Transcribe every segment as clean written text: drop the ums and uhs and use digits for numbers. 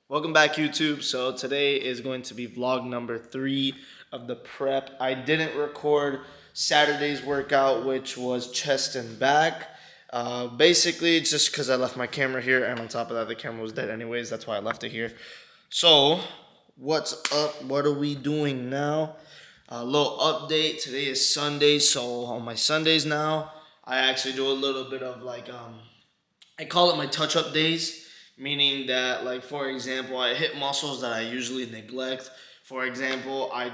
Welcome back, YouTube. So today is going to be vlog number 3 of the prep. I didn't record Saturday's workout, which was chest and back. Basically, it's just because I left my camera here, and on top of that, the camera was dead anyways. That's why I left it here. So, what's up? What are we doing now? A little update. Today is Sunday, so on my Sundays now, I actually do a little bit of I call it my touch-up days, meaning that, like, for example, I hit muscles that I usually neglect. For example, I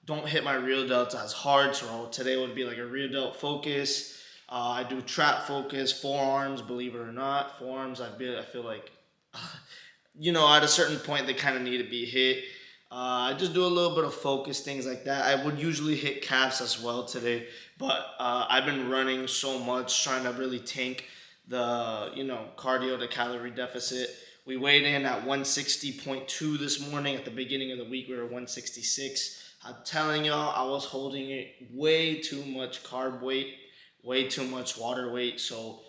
don't hit my rear delts as hard, so today would be like a rear delt focus. I do trap focus, forearms, believe it or not. Forearms, I feel like, at a certain point, they kind of need to be hit. I just do a little bit of focus, things like that. I would usually hit calves as well today, but I've been running so much, trying to really tank the cardio to calorie deficit. We weighed in at 160.2 this morning. At the beginning of the week we were 166. I'm telling y'all, I was holding it way too much carb weight, way too much water weight. So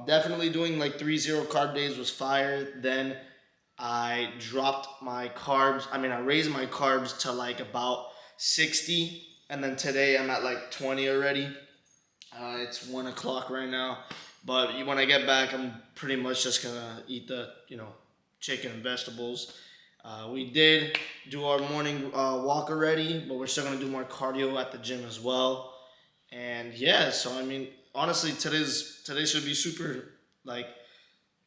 definitely doing like 3-0 carb days was fire. Then I dropped my carbs. I raised my carbs to like about 60, and then today I'm at like 20 already. It's 1 o'clock right now. But when I get back, I'm pretty much just going to eat the, chicken and vegetables. We did do our morning walk already, but we're still going to do more cardio at the gym as well. And yeah, so honestly, today should be super,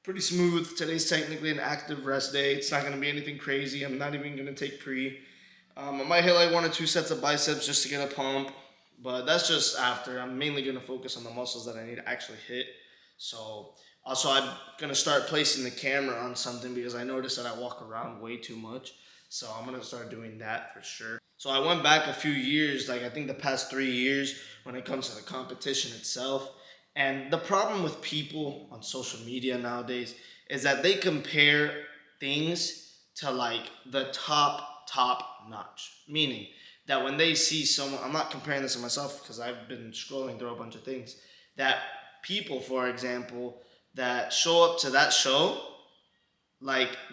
pretty smooth. Today's technically an active rest day. It's not going to be anything crazy. I'm not even going to take pre. I might hit like 1 or 2 sets of biceps just to get a pump. But that's just after. I'm mainly going to focus on the muscles that I need to actually hit. So, also I'm going to start placing the camera on something because I noticed that I walk around way too much. So I'm going to start doing that for sure. So I went back a few years, I think the past 3 years when it comes to the competition itself. And the problem with people on social media nowadays is that they compare things to the top notch. Meaning that when they see someone, I'm not comparing this to myself because I've been scrolling through a bunch of things, that people, for example, that show up to that show,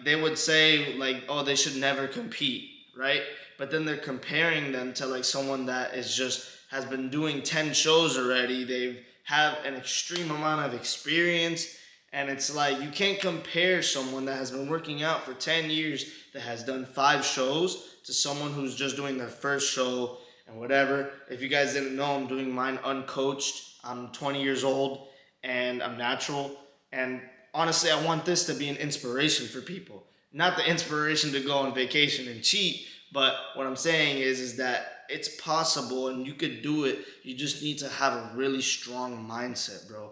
they would say, oh, they should never compete, right? But then they're comparing them to, someone that has been doing 10 shows already. They have an extreme amount of experience, and it's you can't compare someone that has been working out for 10 years that has done 5 shows to someone who's just doing their first show and whatever. If you guys didn't know, I'm doing mine uncoached. I'm 20 years old and I'm natural. And honestly, I want this to be an inspiration for people. Not the inspiration to go on vacation and cheat, but what I'm saying is that it's possible and you could do it. You just need to have a really strong mindset, bro.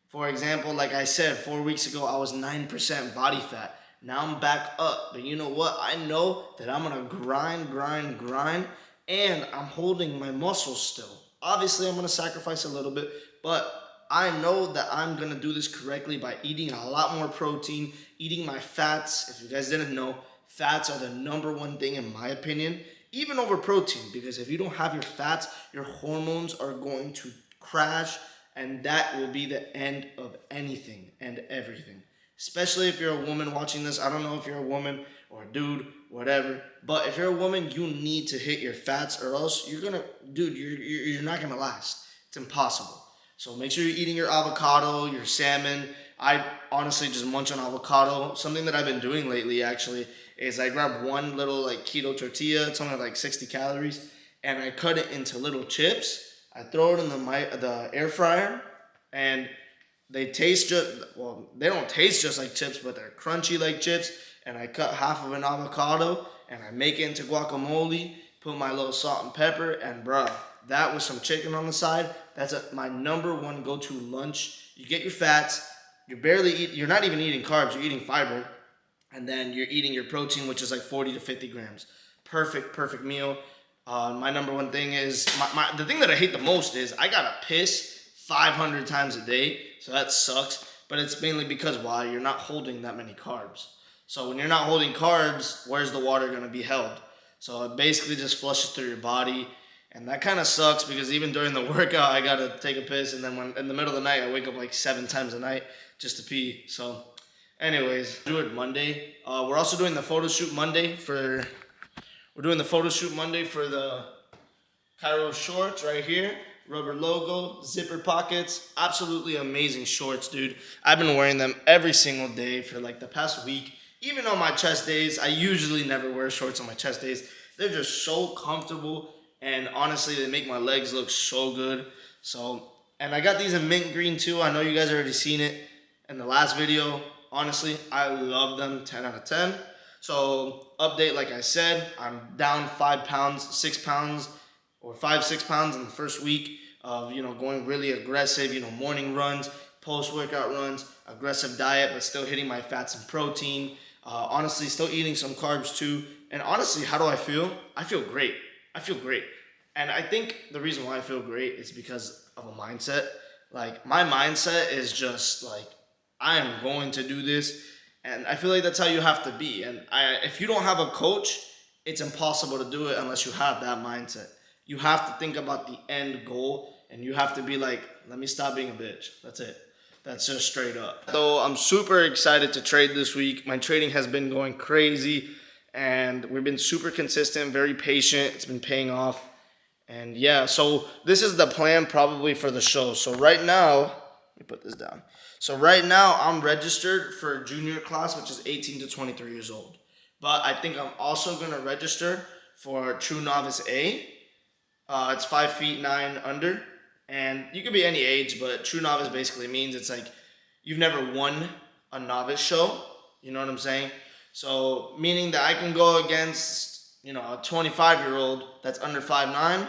For example, like I said, 4 weeks ago, I was 9% body fat. Now I'm back up. But you know what? I know that I'm going to grind, and I'm holding my muscles still. Obviously, I'm going to sacrifice a little bit, but I know that I'm going to do this correctly by eating a lot more protein, eating my fats. If you guys didn't know, fats are the #1 thing in my opinion, even over protein, because if you don't have your fats, your hormones are going to crash, and that will be the end of anything and everything. Especially if you're a woman watching this. I don't know if you're a woman or a dude, whatever. But if you're a woman, you need to hit your fats, or else you're not gonna last. It's impossible. So make sure you're eating your avocado, your salmon. I honestly just munch on avocado. Something that I've been doing lately actually is I grab one little keto tortilla. It's only 60 calories, and I cut it into little chips. I throw it in the air fryer, and they don't taste just like chips, but they're crunchy like chips. And I cut half of an avocado, and I make it into guacamole, put my little salt and pepper, and bruh, that with some chicken on the side, that's my #1 go-to lunch. You get your fats, you're not even eating carbs, you're eating fiber, and then you're eating your protein, which is 40 to 50 grams. Perfect meal. My #1 thing is, the thing that I hate the most is I gotta piss 500 times a day, so that sucks. But it's mainly because why? You're not holding that many carbs. So when you're not holding carbs, where's the water going to be held? So it basically just flushes through your body, and that kind of sucks because even during the workout, I got to take a piss, and then in the middle of the night, I wake up 7 times a night just to pee. So Anyways, do it Monday. We're also doing the photo shoot Monday for. We're doing the photo shoot Monday for the Cairo shorts right here. Rubber logo, zipper pockets, absolutely amazing shorts, dude. I've been wearing them every single day for like the past week. Even on my chest days, I usually never wear shorts on my chest days. They're just so comfortable, and honestly, they make my legs look so good. So, and I got these in mint green too. I know you guys already seen it in the last video. Honestly, I love them, 10 out of 10. So, update, like I said, I'm down 5 pounds, 6 pounds, or 5-6 pounds in the first week of going really aggressive, morning runs, post-workout runs, aggressive diet, but still hitting my fats and protein. Honestly, still eating some carbs too. And honestly, how do I feel? I feel great. I feel great. And I think the reason why I feel great is because of a mindset. Like, my mindset is just like, I am going to do this. And I feel like that's how you have to be. And if you don't have a coach, it's impossible to do it unless you have that mindset. You have to think about the end goal, and you have to be like, let me stop being a bitch. That's it. That's just straight up. So I'm super excited to trade this week. My trading has been going crazy, and we've been super consistent, very patient. It's been paying off. And yeah, so this is the plan probably for the show. So right now, let me put this down. So right now, I'm registered for junior class, which is 18 to 23 years old. But I think I'm also going to register for True Novice A. It's 5 feet 9 under, and you could be any age, but True Novice basically means it's like you've never won a novice show. You know what I'm saying? So meaning that I can go against a 25-year-old that's under 5'9",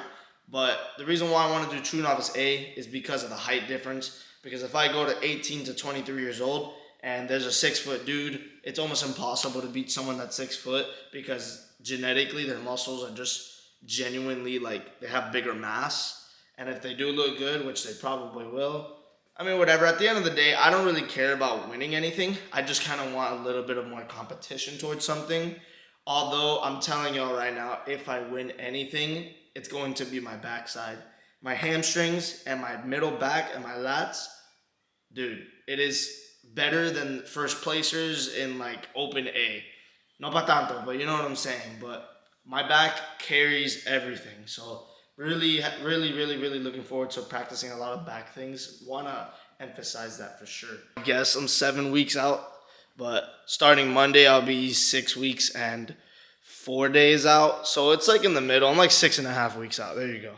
but the reason why I want to do True Novice A is because of the height difference. Because if I go to 18 to 23 years old and there's a 6-foot dude, it's almost impossible to beat someone that's 6 foot because genetically their muscles are just genuinely, like, they have bigger mass. And if they do look good, which they probably will, I mean, whatever. At the end of the day, I don't really care about winning anything. I just kind of want a little bit of more competition towards something. Although I'm telling y'all right now, if I win anything, it's going to be my backside. My hamstrings and my middle back and my lats, dude, it is better than first placers in like open A. No pa tanto, but you know what I'm saying. But my back carries everything. So really looking forward to practicing a lot of back things. Want to emphasize that for sure. I guess I'm 7 weeks out, but starting Monday, I'll be 6 weeks and 4 days out. So it's like in the middle. I'm like 6.5 weeks out. There you go.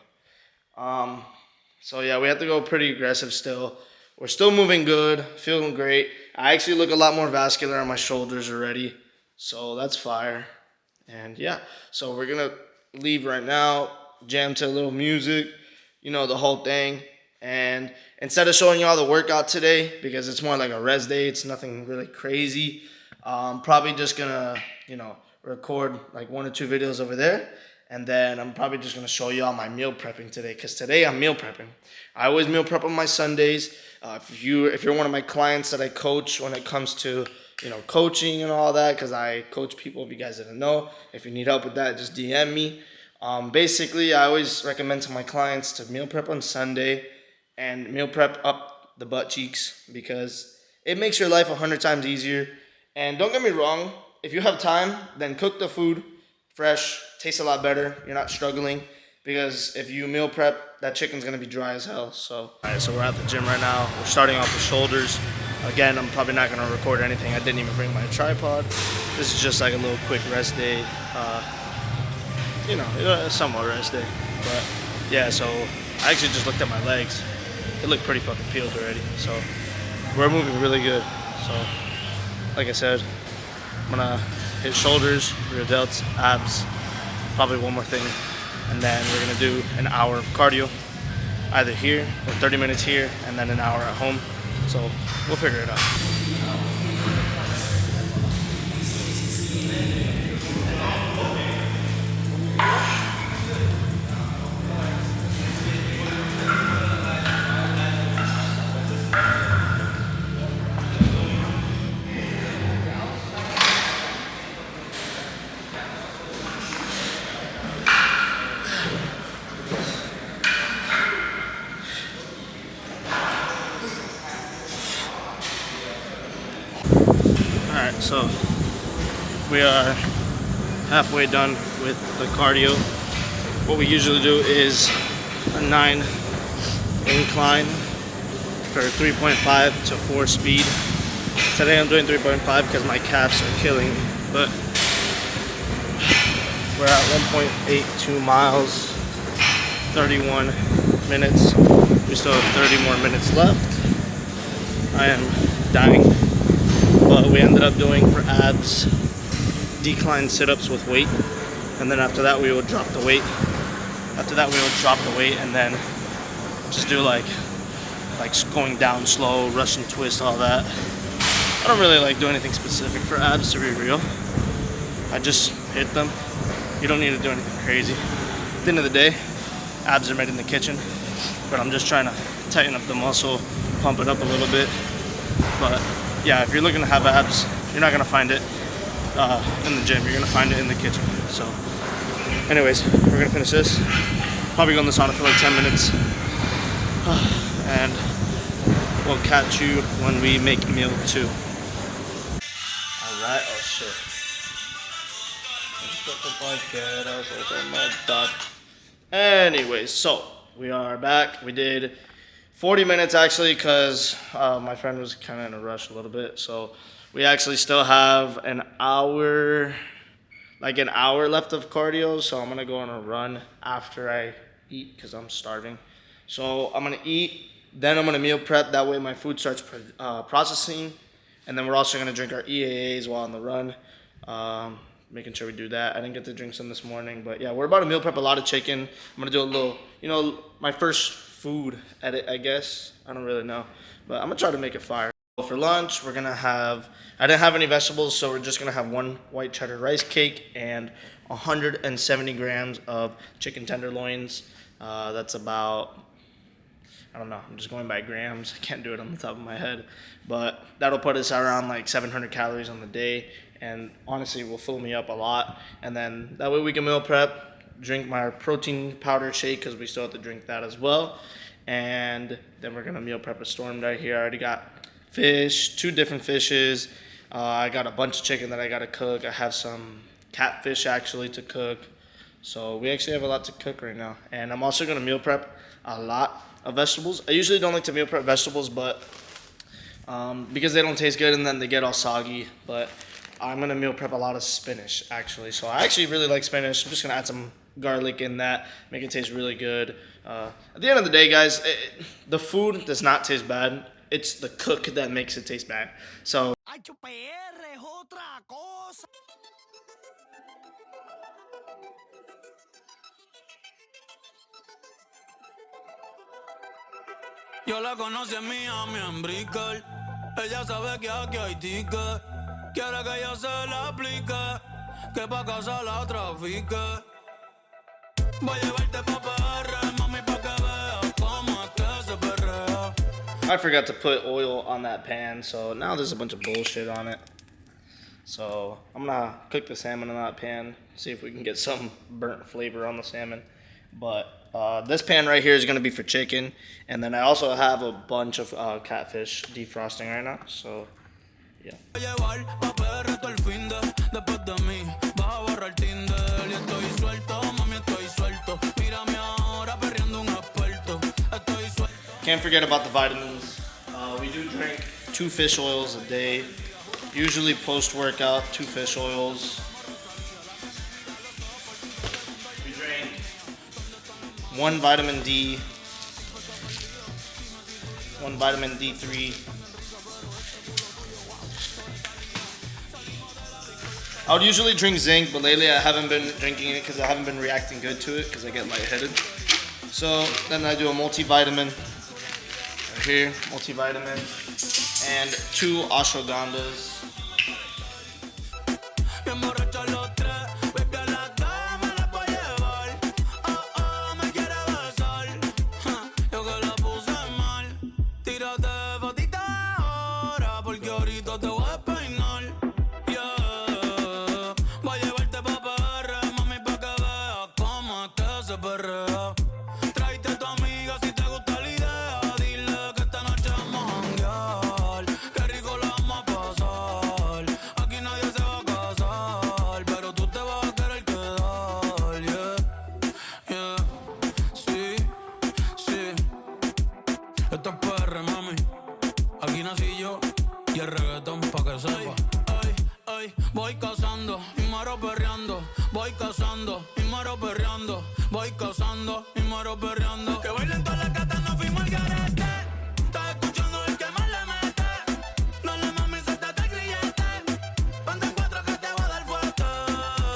So yeah, we have to go pretty aggressive still. We're still moving good, feeling great. I actually look a lot more vascular on my shoulders already. So that's fire. And yeah, so we're going to leave right now, jam to a little music, the whole thing. And instead of showing y'all the workout today, because it's more like a rest day, it's nothing really crazy, probably just going to, record like 1 or 2 videos over there. And then I'm probably just going to show y'all my meal prepping today, because today I'm meal prepping. I always meal prep on my Sundays. If you're one of my clients that I coach when it comes to coaching and all that, because I coach people, if you guys didn't know. If you need help with that, just DM me. Basically, I always recommend to my clients to meal prep on Sunday and meal prep up the butt cheeks, because it makes your life 100 times easier. And don't get me wrong, if you have time, then cook the food fresh, tastes a lot better. You're not struggling, because if you meal prep, that chicken's gonna be dry as hell. So, alright, so we're at the gym right now. We're starting off with shoulders. Again, I'm probably not gonna record anything. I didn't even bring my tripod. This is just like a little quick rest day. Somewhat rest day. But yeah, so I actually just looked at my legs. They look pretty fucking peeled already. So we're moving really good. So, like I said, I'm gonna hit shoulders, rear delts, abs, probably one more thing, and then we're gonna do an hour of cardio, either here or 30 minutes here, and then an hour at home. So we'll figure it out. So we are halfway done with the cardio. What we usually do is a 9 incline for 3.5 to 4 speed. Today I'm doing 3.5 because my calves are killing me, but we're at 1.82 miles, 31 minutes. We still have 30 more minutes left. I am dying, but we ended up doing for abs decline sit-ups with weight, and then after that we will drop the weight. And then just do like going down slow, Russian twist, all that. I don't really like do anything specific for abs, to be real. I just hit them. You don't need to do anything crazy. At the end of the day, abs are made in the kitchen, but I'm just trying to tighten up the muscle, pump it up a little bit. But yeah, if you're looking to have abs, you're not gonna find it in the gym. You're gonna find it in the kitchen. So anyways, we're gonna finish this. Probably go in the sauna for like 10 minutes. And we'll catch you when we make meal 2. Alright, oh shit. Anyways, so we are back. We did 40 minutes actually because my friend was kind of in a rush a little bit. So we actually still have an hour left of cardio. So I'm going to go on a run after I eat because I'm starving. So I'm going to eat, then I'm going to meal prep. That way my food starts processing. And then we're also going to drink our EAAs while on the run. Making sure we do that. I didn't get to drink some this morning, but yeah, we're about to meal prep a lot of chicken. I'm gonna do a little, my first food edit, I guess. I don't really know, but I'm gonna try to make it fire. For lunch, we're gonna have, I didn't have any vegetables, so we're just gonna have 1 white cheddar rice cake and 170 grams of chicken tenderloins. That's about, I don't know, I'm just going by grams. I can't do it on the top of my head, but that'll put us around like 700 calories on the day. And honestly, will fill me up a lot. And then that way we can meal prep, drink my protein powder shake because we still have to drink that as well. And then we're gonna meal prep a storm right here. I already got fish, 2 different fishes. I got a bunch of chicken that I gotta cook. I have some catfish actually to cook. So we actually have a lot to cook right now. And I'm also gonna meal prep a lot of vegetables. I usually don't like to meal prep vegetables, but because they don't taste good and then they get all soggy. But I'm gonna meal prep a lot of spinach actually. So I actually really like spinach. I'm just gonna add some garlic in that, make it taste really good. At the end of the day, guys, the food does not taste bad. It's the cook that makes it taste bad. So yo la conocí en Miami, en Brickell. Ella sabe que aquí hay ticket. Quiere que yo se la aplique, que pa' casa la trafique. Voy a llevarte pa' PR, mami, pa' que veas cómo es que se perrea. I forgot to put oil on that pan, so now there's a bunch of bullshit on it. So I'm gonna cook the salmon in that pan, see if we can get some burnt flavor on the salmon. But this pan right here is gonna be for chicken, and then I also have a bunch of catfish defrosting right now. So yeah. Can't forget about the vitamins. We do drink 2 fish oils a day. Usually post-workout, 2 fish oils. We drink 1 vitamin D, 1 vitamin D3. I would usually drink zinc, but lately I haven't been drinking it because I haven't been reacting good to it because I get lightheaded. So then I do a multivitamin right here, multivitamin, and 2 ashwagandhas. Ey, voy cazando y muero perreando. Voy cazando y muero perreando. Voy cazando y muero perreando. Que bailen todas las gatas, no fuimos al garete. Estás escuchando el que más le mete. Dale mami, suéltate el grillete. Ponte en cuatro que te voy a dar fuerte.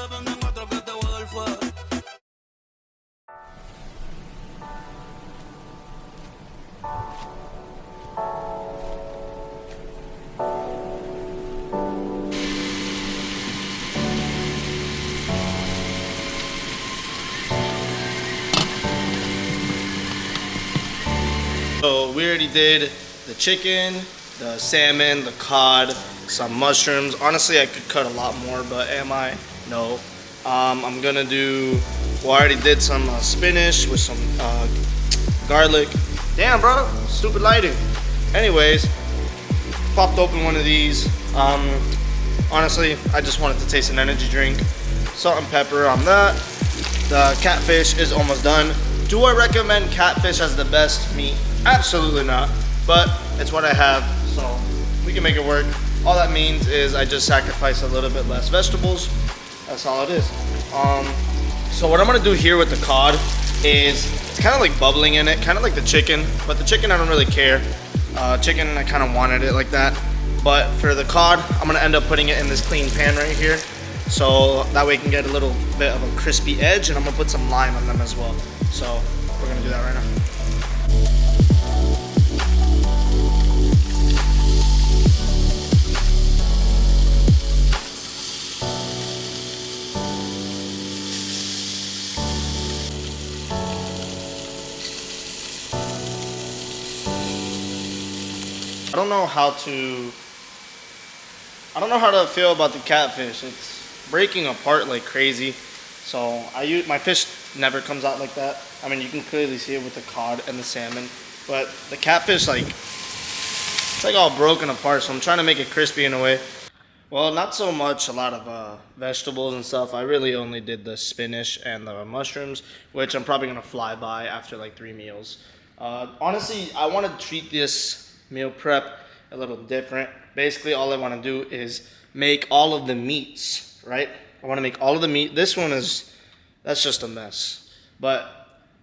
Ponte en cuatro que te voy a dar fuerte. So we already did the chicken, the salmon, the cod, some mushrooms. Honestly, I could cut a lot more, but am I? No. I'm gonna do, well, I already did some spinach with some garlic. Damn, bro, stupid lighting. Anyways, popped open one of these. Honestly, I just wanted to taste an energy drink. Salt and pepper on that. The catfish is almost done. Do I recommend catfish as the best meat? Absolutely not, but it's what I have, so we can make it work. All that means is I just sacrifice a little bit less vegetables. That's all it is. So what I'm gonna do here with the cod is it's kind of like bubbling in it, kind of like the chicken, but the chicken I don't really care. Chicken, I kind of wanted it like that, but for the cod, I'm gonna end up putting it in this clean pan right here, so that way it can get a little bit of a crispy edge, and I'm gonna put some lime on them as well. So we're gonna do that right now. I don't know how to feel about the catfish. It's breaking apart like crazy. So my fish never comes out like that. I mean, you can clearly see it with the cod and the salmon, but the catfish, it's like all broken apart. So I'm trying to make it crispy in a way. Well, not so much a lot of vegetables and stuff. I really only did the spinach and the mushrooms, which I'm probably gonna fly by after like 3 meals. Honestly, I want to treat this meal prep a little different. Basically, all I want to do is make all of the meats, right? I want to make all of the meat. This one that's just a mess. But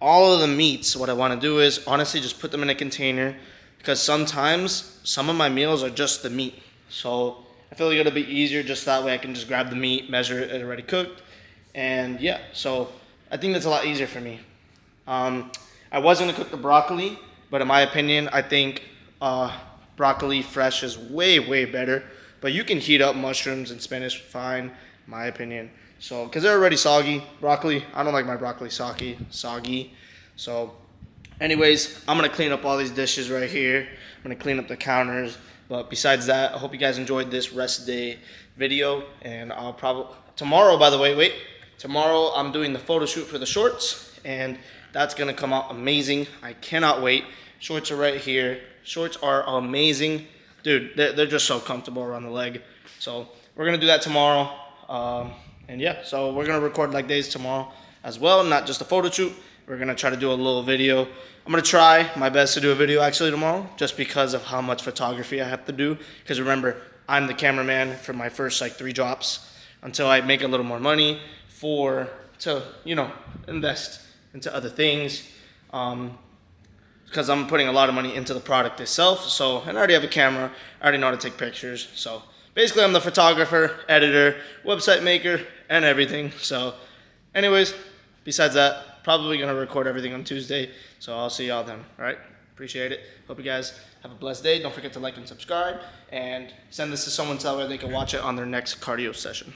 all of the meats, what I want to do is honestly just put them in a container, because sometimes some of my meals are just the meat. So I feel like it'll be easier just that way. I can just grab the meat, measure it already cooked, and yeah. So I think that's a lot easier for me. I was gonna cook the broccoli, but in my opinion, I think broccoli fresh is way better. But you can heat up mushrooms and spinach fine, in my opinion. So, because they're already soggy. Broccoli, I don't like my broccoli soggy. So, anyways, I'm gonna clean up all these dishes right here. I'm gonna clean up the counters. But besides that, I hope you guys enjoyed this rest day video. And I'll probably tomorrow, by the way, tomorrow I'm doing the photo shoot for the shorts, and that's gonna come out amazing. I cannot wait. Shorts are right here. Shorts are amazing. Dude, they're just so comfortable around the leg. So we're gonna do that tomorrow. And yeah, so we're gonna record leg days tomorrow as well, not just a photo shoot. We're gonna try to do a little video. I'm gonna try my best to do a video actually tomorrow, just because of how much photography I have to do. Because remember, I'm the cameraman for my first 3 drops until I make a little more money to invest into other things. Because I'm putting a lot of money into the product itself. So, and I already have a camera. I already know how to take pictures. So basically I'm the photographer, editor, website maker, and everything. So anyways, besides that, probably gonna record everything on Tuesday. So I'll see y'all then, all right? Appreciate it. Hope you guys have a blessed day. Don't forget to like and subscribe, and send this to someone so that way they can watch it on their next cardio session.